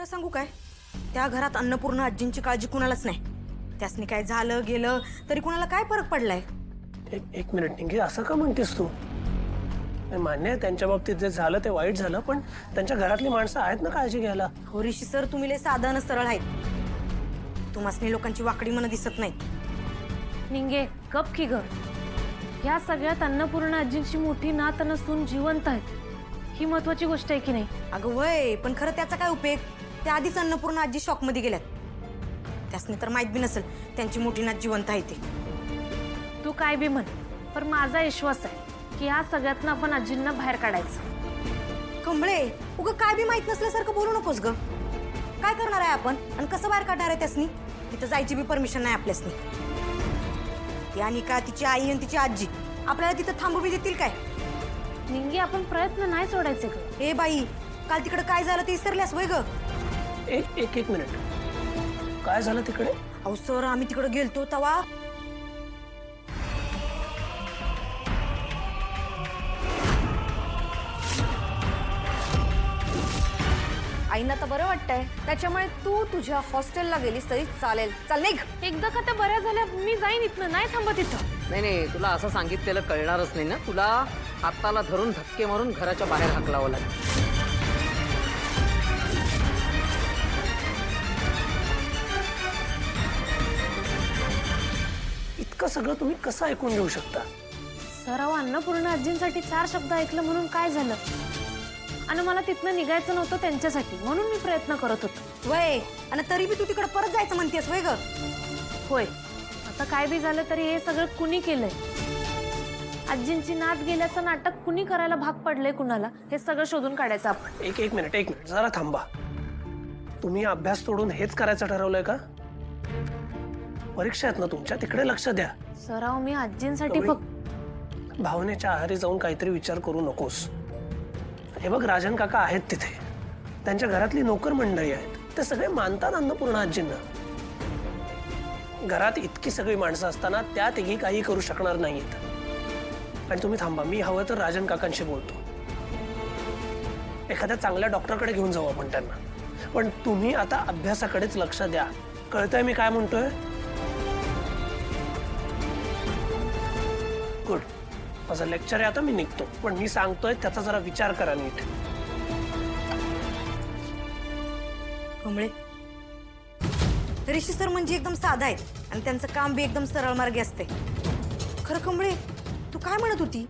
खरं सांगू काय, त्या घरात अन्नपूर्णा आजींची काळजी कुणालाच नाही. त्यासनी काय झालं गेलं तरी कुणाला काय फरक पडलाय? एक मिनिट निंगे, असं का म्हणतेस तू? मान्य आहे त्यांच्या बाबतीत जे झालं ते वाईट झालं, पण त्यांच्या घरातली माणसं आहेत ना काळजी घ्यायला. हो ऋषी सर, तुम्ही लय साधा आणि सरळ आहेत. तुम्हासनी लोकांची वाकडी मनं दिसत नाहीत. निंगे गप की ग. या सगळ्यात अन्नपूर्णा आजींची मोठी नात नसून जिवंत आहेत, ही महत्वाची गोष्ट आहे की नाही? अगं वय, पण खरं त्याचा काय उपयोग? त्या आधीच अन्नपूर्णा आजी शॉकमध्ये गेल्यात. त्यासनी तर माहित बी नसेल त्यांची मोठी नात जिवंत आहे ते. तू काय बी म्हण, पण माझा विश्वास आहे की या सगळ्यातनं आपण आजींना बाहेर काढायचं. कमळे, उगं काय बी माहित नसल्यासारखं बोलू नकोस ग. काय करणार आहे आपण आणि कसं बाहेर काढणार आहे त्यासनी? तिथं जायची बी परमिशन नाही आपल्यासनी. ती आणि का तिची आई आणि तिची आजी आपल्याला तिथं थांबू बी देतील काय? निंगे आपण प्रयत्न नाही सोडायचे ग. ए बाई, काल तिकडे काय झालं ते विसरल्यास वय ग? एक मिनिट, काय झालं तिकडे? अहो सर, आम्ही तिकडे गेलतो तवा आईना तर बरं वाटतंय, त्याच्यामुळे तू तुझ्या हॉस्टेलला गेलीस तरी चालेल. चल निघ. एकदा का त्या बऱ्या झाल्या, मी जाईन इथनं, नाही थांबत इथं. नाही, तुला असं सांगितलेलं कळणारच नाही ना. तुला हाताला धरून धक्के मारून घराच्या बाहेर हाकलावं लागेल. इतकं सगळं तुम्ही कसं ऐकून घेऊ शकता? सराव अन्नपूर्णा आजींसाठी 4 शब्द ऐकलं म्हणून काय झालं? आणि मला तिथनं निघायचं नव्हतं त्यांच्यासाठी, म्हणून मी प्रयत्न करत होतो. वय, आणि तरी बी तू तिकडे परत जायचं म्हणतेस वय ग? होय, आता काय बी झालं तरी हे सगळं कुणी केलंय? आजींची नात गेल्याचं नाटक कुणी करायला भाग पडलंय कुणाला, हे सगळं शोधून काढायचं आपण. एक मिनिट जरा थांबा. तुम्ही अभ्यास सोडून हेच करायचं ठरवलंय का? परीक्षा आहेत ना तुमच्या, तिकडे लक्ष द्या. सराव मी आजींसाठी फक्त भावनेच्या आहारी जाऊन काहीतरी विचार करू नकोस. हे बघ, राजन काका आहेत तिथे, त्यांच्या घरातली नोकर मंडळी आहेत, ते सगळे मानतात अन्नपूर्णा आजींना. घरात इतकी सगळी माणसं असताना त्या तिघी काही करू शकणार नाहीत. आणि तुम्ही थांबा, मी हवं तर राजन काकांशी बोलतो. एखाद्या चांगल्या डॉक्टरकडे घेऊन जाऊ आपण त्यांना. पण तुम्ही आता अभ्यासाकडेच लक्ष द्या. कळतंय मी काय म्हणतोय? गुड. माझं लेक्चर आहे आता, मी निघतो. पण मी सांगतोय त्याचा जरा विचार करा नीट. कमळे, ऋषी सर म्हणजे एकदम साधा आहेत आणि त्यांचं काम बी एकदम सरळ मार्गी असते. खरं कमळे, तू काय म्हणत होती?